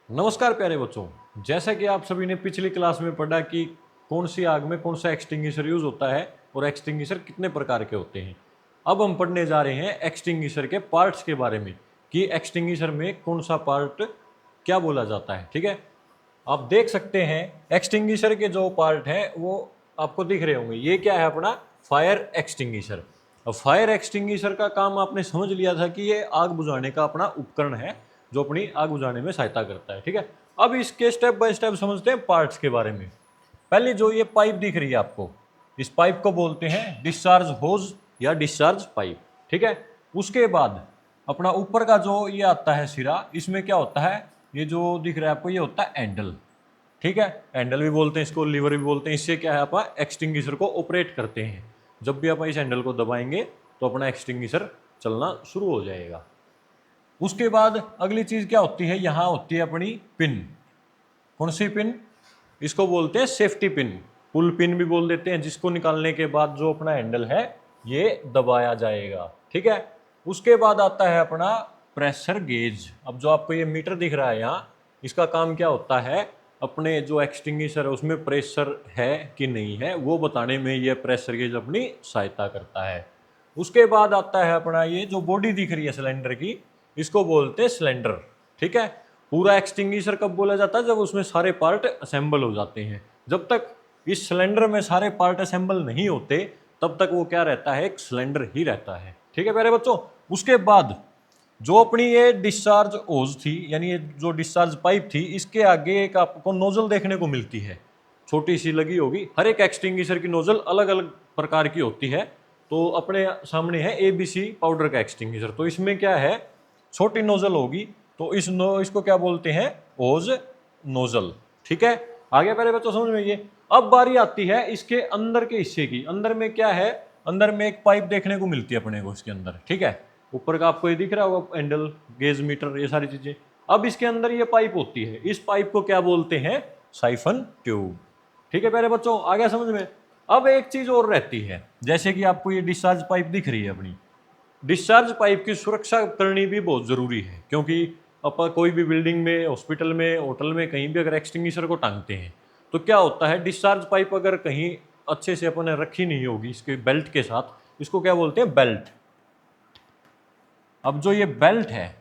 नमस्कार प्यारे बच्चों। जैसा कि आप सभी ने पिछली क्लास में पढ़ा कि कौन सी आग में कौन सा एक्सटिंग्विशर यूज होता है और एक्सटिंग्विशर कितने प्रकार के होते हैं। अब हम पढ़ने जा रहे हैं एक्सटिंग्विशर के पार्ट्स के बारे में कि एक्सटिंग्विशर में कौन सा पार्ट क्या बोला जाता है। ठीक है, आप देख सकते हैं एक्सटिंग्विशर के जो पार्ट हैं वो आपको दिख रहे होंगे। ये क्या है अपना फायर एक्सटिंग्विशर। अब फायर एक्सटिंग्विशर का काम आपने समझ लिया था कि ये आग बुझाने का अपना उपकरण है जो अपनी आग बुझाने में सहायता करता है। ठीक है, अब इसके स्टेप बाय स्टेप समझते हैं पार्ट्स के बारे में। पहले जो ये पाइप दिख रही है आपको, इस पाइप को बोलते हैं डिस्चार्ज होज या डिस्चार्ज पाइप। ठीक है, उसके बाद अपना ऊपर का जो ये आता है सिरा, इसमें क्या होता है, ये जो दिख रहा है आपको ये होता है एंडल। ठीक है, हैंडल भी बोलते हैं इसको, लीवर भी बोलते हैं। इससे क्या है आप एक्सटिंग्विशर को ऑपरेट करते हैं। जब भी आप इस हैंडल को दबाएंगे तो अपना एक्सटिंग्विशर चलना शुरू हो जाएगा। उसके बाद अगली चीज क्या होती है, यहाँ होती है अपनी पिन। कौन सी पिन? इसको बोलते हैं सेफ्टी पिन, पुल पिन भी बोल देते हैं, जिसको निकालने के बाद जो अपना हैंडल है ये दबाया जाएगा। ठीक है, उसके बाद आता है अपना प्रेशर गेज। अब जो आपको ये मीटर दिख रहा है यहाँ, इसका काम क्या होता है, अपने जो एक्सटिंग्विशर है उसमें प्रेशर है कि नहीं है वो बताने में ये प्रेशर गेज अपनी सहायता करता है। उसके बाद आता है अपना ये जो बॉडी दिख रही है सिलेंडर की, इसको बोलते हैं सिलेंडर। ठीक है, पूरा एक्सटिंग्विशर कब बोला जाता है, जब उसमें सारे पार्ट असेंबल हो जाते हैं। जब तक इस सिलेंडर में सारे पार्ट असेंबल नहीं होते तब तक वो क्या रहता है, एक सिलेंडर ही रहता है। ठीक है प्यारे बच्चों, उसके बाद जो अपनी ये डिस्चार्ज ओज थी, यानी ये जो डिस्चार्ज पाइप थी, इसके आगे एक आपको नोजल देखने को मिलती है, छोटी सी लगी होगी। हर एक एक्सटिंग्विशर की नोजल अलग अलग प्रकार की होती है। तो अपने सामने है ABC पाउडर का एक्सटिंग्विशर। तो इसमें क्या है, छोटी नोजल होगी, तो इसको क्या बोलते हैं, ओज नोजल। ठीक है, आगे पहले बच्चों समझ में ये। अब बारी आती है इसके अंदर के हिस्से की। अंदर में क्या है, अंदर में एक पाइप देखने को मिलती है अपने को इसके अंदर। ठीक है, ऊपर का आपको ये दिख रहा होगा हैंडल, गेज मीटर, ये सारी चीजें। अब इसके अंदर ये पाइप होती है, इस पाइप को क्या बोलते हैं, साइफन ट्यूब। ठीक है प्यारे बच्चों, आ गया समझ में। अब एक चीज और रहती है, जैसे कि आपको ये डिस्चार्ज पाइप दिख रही है अपनी, डिस्चार्ज पाइप की सुरक्षा करनी भी बहुत जरूरी है। क्योंकि अपन कोई भी बिल्डिंग में, हॉस्पिटल में, होटल में, कहीं भी अगर एक्सटिंग्विशर को टांगते हैं तो क्या होता है, डिस्चार्ज पाइप अगर कहीं अच्छे से अपन ने रखी नहीं होगी इसके बेल्ट के साथ, इसको क्या बोलते हैं, बेल्ट। अब जो ये बेल्ट है,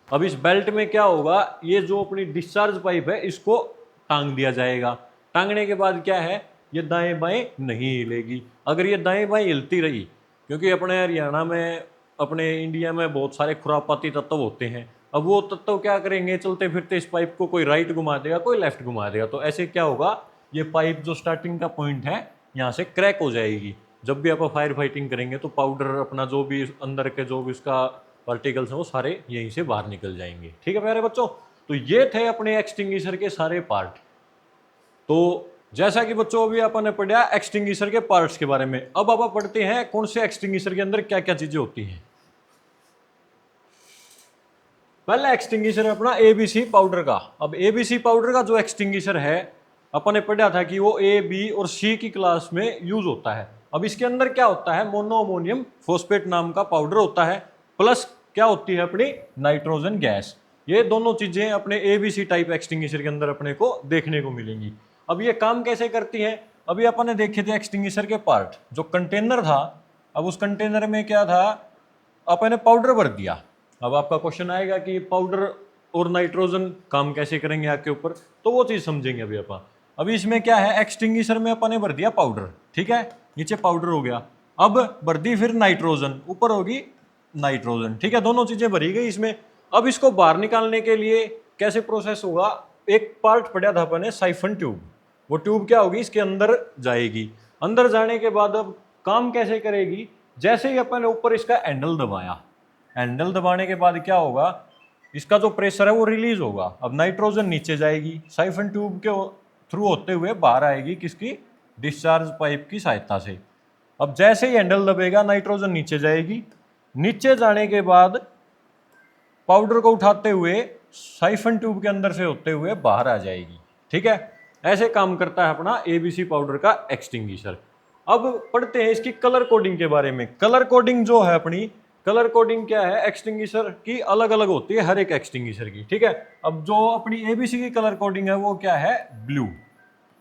अब इस बेल्ट में क्या होगा, ये जो अपनी डिस्चार्ज पाइप है इसको टांग दिया जाएगा। टांगने के बाद क्या है, ये दाएं बाएं नहीं हिलेगी। अगर ये दाएं बाएं हिलती रही, क्योंकि अपने हरियाणा में, अपने इंडिया में बहुत सारे खुरापाती तत्व होते हैं। अब वो तत्व क्या करेंगे, चलते फिरते इस पाइप को कोई राइट घुमा देगा, कोई लेफ्ट घुमा देगा। तो ऐसे क्या होगा, ये पाइप जो स्टार्टिंग का पॉइंट है यहाँ से क्रैक हो जाएगी। जब भी आप फायर फाइटिंग करेंगे तो पाउडर अपना जो भी अंदर के जो भी इसका पार्टिकल्स हैं वो सारे यहीं से बाहर निकल जाएंगे। ठीक है प्यारे बच्चों, तो ये थे अपने एक्सटिंग्विशर के सारे पार्ट। तो जैसा कि बच्चों अभी अपन ने पढ़ा एक्सटिंग्विशर के पार्ट्स के बारे में, अब आप पढ़ते हैं कौन से एक्सटिंग्विशर के अंदर क्या क्या चीजें होती हैं। पहला एक्सटिंग्विशर है अपना ABC पाउडर का। अब ABC पाउडर का जो एक्सटिंग्विशर है, अपन ने पढ़ा था कि वो A, B और C की क्लास में यूज होता है। अब इसके अंदर क्या होता है, मोनो अमोनियम फॉस्फेट नाम का पाउडर होता है, प्लस क्या होती है अपनी नाइट्रोजन गैस। ये दोनों चीजें अपने ABC टाइप एक्सटिंग्विशर के अंदर अपने को देखने को मिलेंगी। अब ये काम कैसे करती है, अभी अपन ने देखे थे एक्सटिंग्विशर के पार्ट। जो कंटेनर था, अब उस कंटेनर में क्या था, अपन ने पाउडर भर दिया। अब आपका क्वेश्चन आएगा कि पाउडर और नाइट्रोजन काम कैसे करेंगे आग के ऊपर, तो वो चीज समझेंगे अभी अपन। अभी इसमें क्या है, एक्सटिंग्विशर में अपन ने भर दिया पाउडर। ठीक है, नीचे पाउडर हो गया, अब भर दी फिर नाइट्रोजन, ऊपर होगी नाइट्रोजन। ठीक है, दोनों चीजें भरी गई इसमें। अब इसको बाहर निकालने के लिए कैसे प्रोसेस होगा, एक पार्ट पड़ा था अपन ने साइफन ट्यूब। वो ट्यूब क्या होगी, इसके अंदर जाएगी। अंदर जाने के बाद अब काम कैसे करेगी, जैसे ही अपन ने ऊपर इसका हैंडल दबाया, हैंडल दबाने के बाद क्या होगा, इसका जो प्रेशर है वो रिलीज होगा। अब नाइट्रोजन नीचे जाएगी, साइफन ट्यूब के थ्रू होते हुए बाहर आएगी, किसकी, डिस्चार्ज पाइप की सहायता से। अब जैसे ही हैंडल दबेगा नाइट्रोजन नीचे जाएगी, नीचे जाने के बाद पाउडर को उठाते हुए साइफन ट्यूब के अंदर से होते हुए बाहर आ जाएगी। ठीक है, ऐसे काम करता है अपना ABC पाउडर का एक्सटिंग्विशर। अब पढ़ते हैं इसकी कलर कोडिंग के बारे में। कलर कोडिंग जो है अपनी, कलर कोडिंग क्या है, एक्सटिंग्विशर की अलग अलग होती है हर एक एक्सटिंग्विशर की, ठीक है। अब जो अपनी एबीसी की कलर कोडिंग है वो क्या है, ब्लू।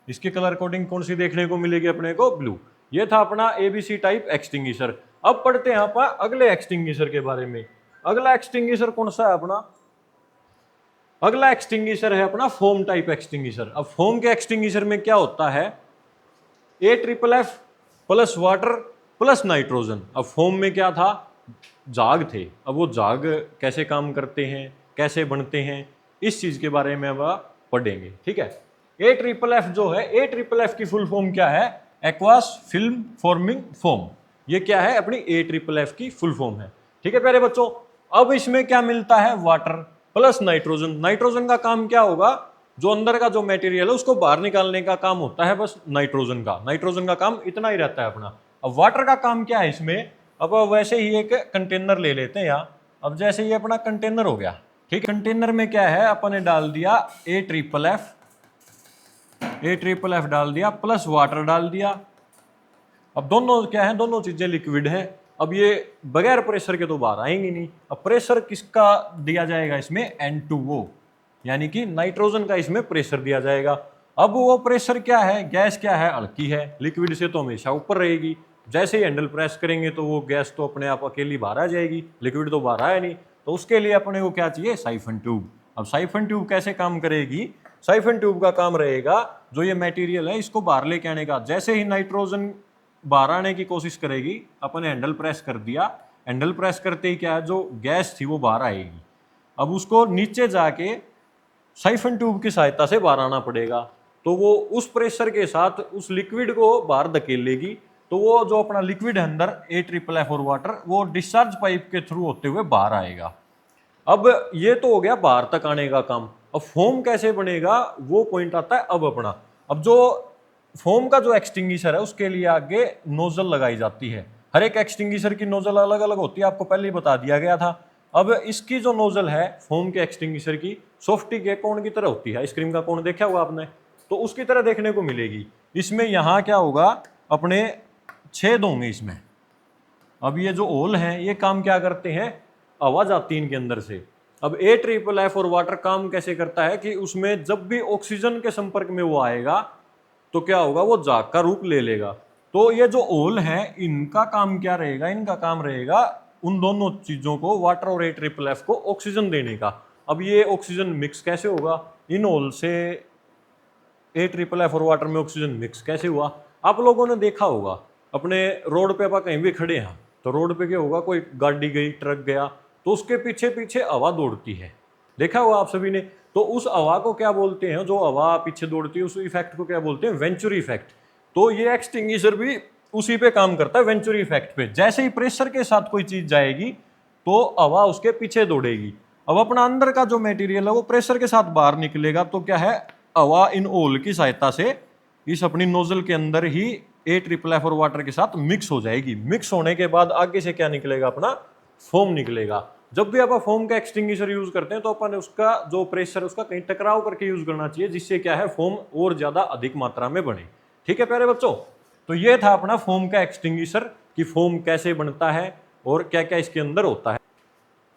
इसकी कलर कोडिंग कौन सी देखने को मिलेगी अपने को, ब्लू। ये था अपना एबीसी टाइप एक्सटिंग्विशर। अब पढ़ते हैं आप अगले एक्सटिंग्विशर के बारे में। अगला एक्सटिंग्विशर कौन सा है अपना, अगला एक्सटिंग्विशर है अपना फोम टाइप एक्सटिंग्विशर। अब फोम के एक्सटिंग्विशर में क्या होता है, AFFF plus water plus nitrogen. अब फोम में क्या था, जाग थे। अब वो जाग कैसे काम करते हैं, कैसे बनते हैं, इस चीज के बारे में अब पढ़ेंगे, ठीक है। AFFF जो है, AFFF की फुल फॉर्म क्या है, एक्वास फिल्म फॉर्मिंग फोम। ये क्या है, अपनी AFFF की फुल फॉर्म है, ठीक है प्यारे बच्चों। अब इसमें क्या मिलता है, वाटर प्लस नाइट्रोजन। नाइट्रोजन का काम क्या होगा, जो अंदर का जो मटेरियल है उसको बाहर निकालने का काम होता है बस नाइट्रोजन का। नाइट्रोजन का काम इतना ही रहता है अपना। अब वाटर का काम क्या है इसमें, अब वैसे ही एक कंटेनर ले लेते हैं यहाँ। अब जैसे ये अपना कंटेनर हो गया, ठीक है। कंटेनर में क्या है, अपन ने डाल दिया AFFF डाल दिया प्लस वाटर डाल दिया। अब दोनों क्या है, दोनों चीजें लिक्विड है। अब ये बगैर प्रेशर के तो बाहर आएंगी नहीं। अब प्रेशर किसका दिया जाएगा इसमें, N2O, यानी कि नाइट्रोजन का इसमें प्रेशर दिया जाएगा। अब वो प्रेशर क्या है, गैस क्या है, हल्की है, लिक्विड से तो हमेशा ऊपर रहेगी। जैसे ही हैंडल प्रेस करेंगे तो वो गैस तो अपने आप अकेली बाहर आ जाएगी, लिक्विड तो बाहर आया नहीं। तो उसके लिए अपने को क्या चाहिए, साइफन ट्यूब। अब साइफन ट्यूब कैसे काम करेगी, साइफन ट्यूब का काम रहेगा जो ये मटेरियल है इसको बाहर लेके आने का। जैसे ही नाइट्रोजन बाहर आने की कोशिश करेगी, अपन हैंडल प्रेस कर दिया, हैंडल प्रेस करते ही क्या है, जो गैस थी वो बाहर आएगी। अब उसको नीचे जाके साइफन ट्यूब की सहायता से बाहर आना पड़ेगा। तो वो उस प्रेशर के साथ उस लिक्विड को बाहर धकेल लेगी। तो वो जो अपना लिक्विड है अंदर AFFF और वाटर, वो डिस्चार्ज पाइप के थ्रू होते हुए बाहर आएगा। अब ये तो हो गया बाहर तक आने का काम। अब फोम कैसे बनेगा वो पॉइंट आता है अब अपना। अब जो फोम का जो एक्सटिंग्विशर है उसके लिए आगे नोजल लगाई जाती है। हर एक एक्सटिंग्विशर की नोजल अलग अलग होती है, आपको पहले ही बता दिया गया था। अब इसकी जो नोजल है फोम के एक्सटिंग्विशर की, सॉफ्टी के कोन की तरह होती है। आइसक्रीम का कोन देखा होगा आपने, तो उसकी तरह देखने को मिलेगी। इसमें यहाँ क्या होगा, अपने छेद होंगे इसमें। अब ये जो होल हैं ये काम क्या करते हैं, आवाज आती है इनके अंदर से। अब AFFF और वाटर काम कैसे करता है कि उसमें जब भी ऑक्सीजन के संपर्क में वो आएगा तो क्या होगा, वो जाग का रूप ले लेगा। तो ये जो होल है इनका काम क्या रहेगा, इनका काम रहेगा उन दोनों चीजों को, वाटर और AFFF को ऑक्सीजन देने का। अब ये ऑक्सीजन मिक्स कैसे होगा, इन होल से AFFF और वाटर में ऑक्सीजन मिक्स कैसे हुआ। आप लोगों ने देखा होगा अपने रोड पे, आप कहीं भी खड़े हैं तो रोड पे क्या होगा, कोई गाड़ी गई, ट्रक गया, तो उसके पीछे पीछे हवा दौड़ती है, देखा होगा आप सभी ने। तो उस हवा को क्या बोलते हैं, जो हवा पीछे दौड़ती है उस इफेक्ट को क्या बोलते हैं, वेंचुरी इफेक्ट। तो ये एक्सटिंग्विशर भी उसी पे काम करता है, वेंचुरी इफेक्ट पे। जैसे ही प्रेशर के साथ कोई चीज जाएगी तो हवा उसके पीछे दौड़ेगी। अब अपना अंदर का जो मटेरियल है वो प्रेशर के साथ बाहर निकलेगा, तो क्या है, हवा इन ओल की सहायता से इस अपनी नोजल के अंदर ही AFFF और वाटर के साथ मिक्स हो जाएगी। मिक्स होने के बाद आगे से क्या निकलेगा, अपना फोम निकलेगा। जब भी आप फोम का एक्सटिंग्विशर यूज करते हैं तो अपन उसका जो प्रेशर उसका कहीं टकराव करके यूज करना चाहिए, जिससे क्या है, फोम और ज्यादा अधिक मात्रा में बने, ठीक है प्यारे बच्चों। तो ये था अपना फोम का एक्सटिंग्विशर कि फोम कैसे बनता है और क्या क्या इसके अंदर होता है।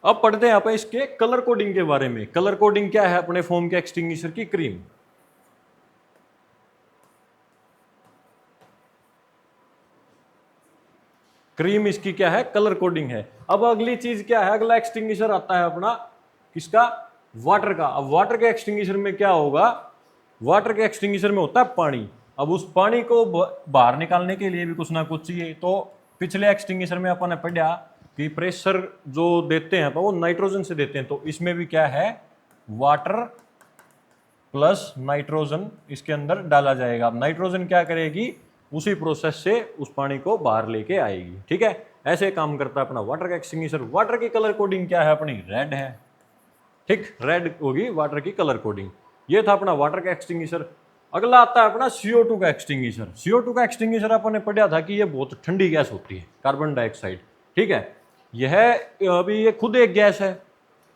अब पढ़ते हैं आप इसके कलर कोडिंग के बारे में। कलर कोडिंग क्या है अपने फोम के एक्सटिंग्विशर की, क्रीम। क्रीम इसकी क्या है, कलर कोडिंग है। अब अगली चीज क्या है, अगला एक्सटिंग्विशर आता है अपना किसका, वाटर का। अब वाटर के एक्सटिंग्विशर में क्या होगा, वाटर के एक्सटिंग्विशर में होता है पानी। अब उस पानी को बाहर निकालने के लिए भी कुछ ना कुछ चाहिए। तो पिछले एक्सटिंग्विशर में अपन ने पढ़ा कि प्रेशर जो देते हैं वो नाइट्रोजन से देते हैं। तो इसमें भी क्या है, वाटर प्लस नाइट्रोजन इसके अंदर डाला जाएगा। अब नाइट्रोजन क्या करेगी, उसी प्रोसेस से उस पानी को बाहर लेके आएगी, ठीक है। ऐसे काम करता है अपना वाटर का एक्सटिंग्विशर। वाटर की कलर कोडिंग क्या है अपनी, रेड है, ठीक, रेड होगी वाटर की कलर कोडिंग। ये था अपना वाटर का एक्सटिंग्विशर। अगला आता है अपना CO2 का एक्सटिंग्विशर। CO2 का एक्सटिंग्विशर अपन ने पढ़ा था कि ये बहुत ठंडी गैस होती है, कार्बन डाइऑक्साइड, ठीक है। यह अभी ये खुद एक गैस है,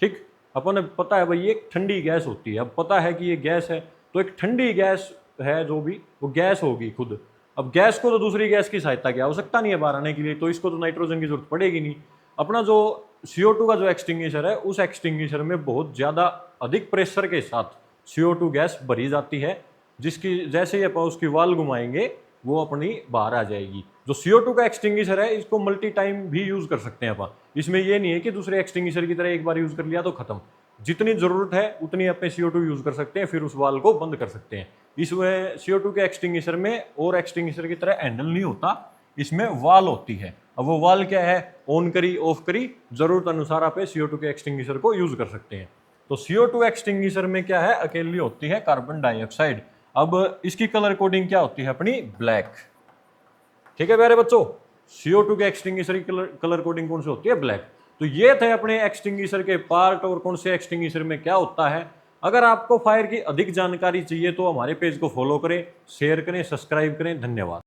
ठीक, अपन ने पता है भाई ये एक ठंडी गैस होती है। अब पता है कि ये गैस है, तो एक ठंडी गैस है जो भी, वो गैस होगी खुद। अब गैस को तो दूसरी गैस की सहायता की आवश्यकता नहीं है बाहर आने के लिए, तो इसको तो नाइट्रोजन की जरूरत पड़ेगी नहीं। अपना जो CO2 का जो एक्सटिंग्विशर है, उस एक्सटिंग्विशर में बहुत ज़्यादा अधिक प्रेशर के साथ CO2 गैस भरी जाती है, जिसकी जैसे ही अपन उसकी वाल घुमाएंगे वो अपनी बाहर आ जाएगी। जो CO2 का एक्सटिंग्विशर है, इसको मल्टी टाइम भी यूज़ कर सकते हैं अपन। इसमें ये नहीं है कि दूसरे एक्सटिंग्विशर की तरह एक बार यूज़ कर लिया तो खत्म। जितनी ज़रूरत है उतनी अपने CO2 यूज़ कर सकते हैं, फिर उस वाल को बंद कर सकते हैं। इसमें CO2 के एक्सटिंग्विशर में और एक्सटिंग्विशर की तरह हैंडल नहीं होता, इसमें वाल होती है। अब वो वाल क्या है, ऑन करी ऑफ करी, जरूरत अनुसार आप CO2 के एक्सटिंग्विशर को यूज कर सकते हैं। तो CO2 एक्सटिंग्विशर में क्या है, अकेली होती है कार्बन डाइऑक्साइड। अब इसकी कलर कोडिंग क्या होती है अपनी, ब्लैक। ठीक है प्यारे बच्चों, CO2 के एक्सटिंग्विशर की कलर कोडिंग कौन सी होती है, ब्लैक। तो ये थे अपने एक्सटिंग्विशर के पार्ट और कौन से एक्सटिंग्विशर में क्या होता है। अगर आपको फायर की अधिक जानकारी चाहिए तो हमारे पेज को फॉलो करें, शेयर करें, सब्सक्राइब करें। धन्यवाद।